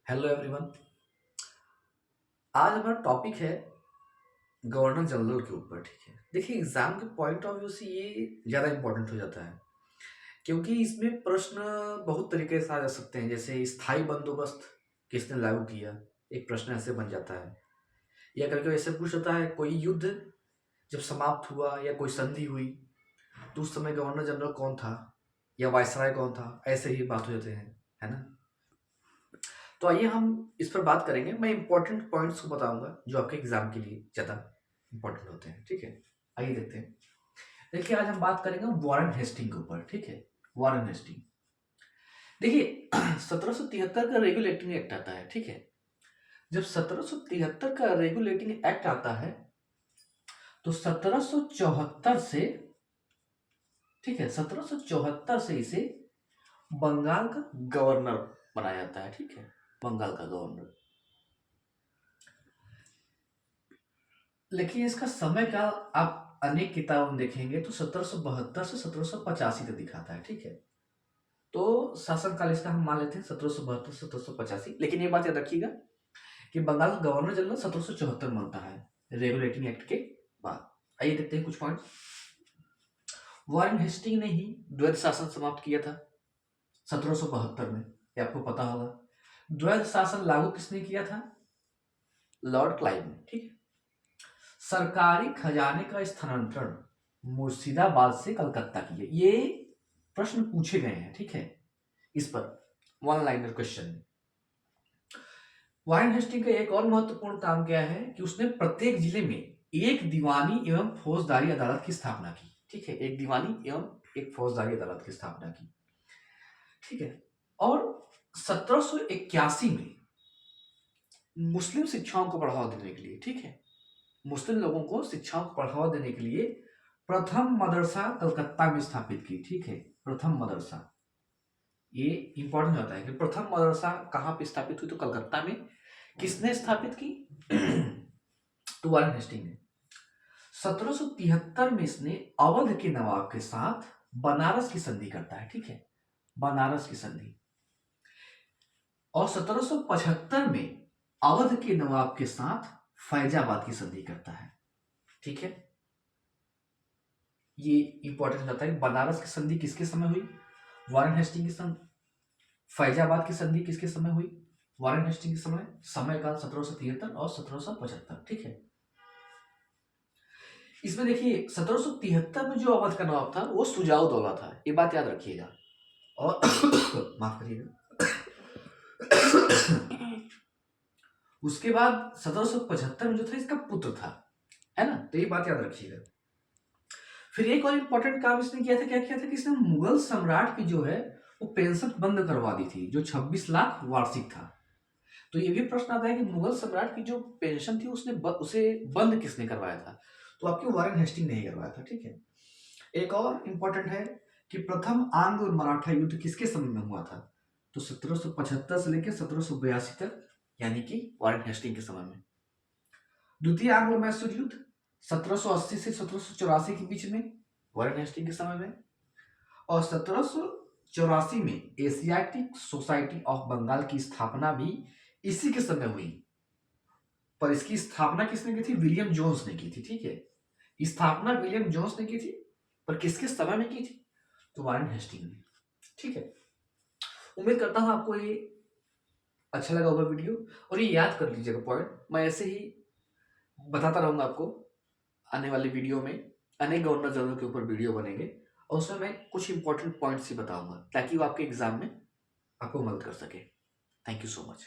Hello everyone. आज हमारा topic है गवर्नर जनरल के ऊपर। ठीक है, देखिए एग्जाम के पॉइंट ऑफ व्यू से ये ज़्यादा इंपॉर्टेंट हो जाता है क्योंकि इसमें प्रश्न बहुत तरीके से आ जा सकते हैं। जैसे स्थायी बंदोबस्त किसने लागू किया, एक प्रश्न ऐसे बन जाता है। या करके ऐसे पूछ जाता है कोई युद्ध जब समाप्त हुआ या कोई संधि हुई तो उस समय गवर्नर जनरल कौन था या वायसराय कौन था, ऐसे ही बात हो जाते हैं, है ना। तो आइए हम इस पर बात करेंगे। मैं इंपॉर्टेंट पॉइंट्स को बताऊंगा जो आपके एग्जाम के लिए ज़्यादा इंपॉर्टेंट होते हैं। ठीक है, आइए देखते हैं। देखिए आज हम बात करेंगे वॉरेन हेस्टिंग के ऊपर। ठीक है, वॉरेन हेस्टिंग। देखिए 1773 का रेगुलेटिंग एक्ट आता है। ठीक है, जब 1773 का रेगुलेटिंग एक्ट आता है तो 1774 से, ठीक है, 1774 से इसे बंगाल का गवर्नर बनाया जाता है। ठीक है, बंगाल का गवर्नर। लेकिन इसका समय का आप अनेक किताबों में देखेंगे तो 1772 से 1785 तक दिखाता है। ठीक है, तो शासनकाल इसका हम मान लेते हैं 1772 से 1785। लेकिन ये बात याद रखिएगा कि बंगाल का गवर्नर जनरल 1774 में बनता है रेगुलेटिंग एक्ट के बाद। आइए देखते हैं कुछ पॉइंट। वॉरेन हेस्टिंग ने ही द्वैध शासन समाप्त किया था 1772 में, ये आपको पता होगा। द्वैध शासन लागू किसने किया था? लॉर्ड क्लाइव ने। ठीक है, सरकारी खजाने का स्थानांतरण मुर्शिदाबाद से कलकत्ता की है। ये प्रश्न पूछे गए हैं। ठीक है, इस पर one liner question. Warren Hasting का एक और महत्वपूर्ण काम क्या है कि उसने प्रत्येक जिले में एक दीवानी एवं फौजदारी अदालत की स्थापना की। ठीक है, एक दीवानी एवं एक फौजदारी अदालत की स्थापना की। ठीक है, और 1781 में मुस्लिम शिक्षाओं को बढ़ावा देने के लिए, ठीक है, मुस्लिम लोगों को शिक्षाओं को बढ़ावा देने के लिए प्रथम मदरसा कलकत्ता में स्थापित की। ठीक है, प्रथम मदरसा, ये इंपॉर्टेंट होता है कि प्रथम मदरसा कहाँ पे स्थापित हुई, तो कलकत्ता में। किसने स्थापित की? तो वारेन हेस्टिंग ने। 1773 में इसने अवध के नवाब के साथ बनारस की संधि करता है। ठीक है, बनारस की संधि। और 1775 में अवध के नवाब के साथ फैजाबाद की संधि करता है। ठीक है, ये इंपॉर्टेंट होता है। बनारस की संधि किसके समय हुई? वारेन हेस्टिंग की संधि। फैजाबाद की संधि किसके समय हुई? वारेन हेस्टिंग के समय। समय काल 1773 और 1775। ठीक है, इसमें देखिए 1773 में जो अवध का नवाब था वो सुजाउद्दौला था, ये बात याद रखिएगा। और माफ करिएगा। उसके बाद 1775 में जो था इसका पुत्र था, है ना, तो ये बात याद रखिएगा। फिर एक और इंपॉर्टेंट काम इसने किया था। क्या किया था कि इसने मुगल सम्राट की जो है वो पेंशन बंद करवा दी थी, जो 26 लाख वार्षिक था। तो ये भी प्रश्न आता है कि मुगल सम्राट की जो पेंशन थी उसे बंद किसने करवाया था? तो आपके वारेन हेस्टिंग ने ही करवाया था। ठीक है, एक और इंपॉर्टेंट है कि प्रथम आंग्ल मराठा युद्ध किसके समय में हुआ था? तो 1775 से लेकर 1782 तक, यानी कि वारेन हेस्टिंग के समय में। द्वितीय आंग्लो मैसूर युद्ध 1780 से 1784 के बीच में, वारेन हेस्टिंग के समय में। और 1784 में एशियाटिक सोसाइटी ऑफ बंगाल की स्थापना भी इसी के समय हुई। पर इसकी स्थापना किसने की थी? विलियम जोन्स ने की थी। ठीक है, स्थापना विलियम जोन्स ने की थी, पर किसके समय में की थी? तो वारेन हेस्टिंग ने। ठीक है, उम्मीद करता हूं आपको ये अच्छा लगा होगा वीडियो, और ये याद कर लीजिएगा पॉइंट। मैं ऐसे ही बताता रहूंगा आपको। आने वाले वीडियो में अनेक गवर्नर जनरल के ऊपर वीडियो बनेंगे और उसमें मैं कुछ इंपॉर्टेंट पॉइंट्स ही बताऊंगा ताकि वो आपके एग्जाम में आपको मदद कर सके। Thank you so much.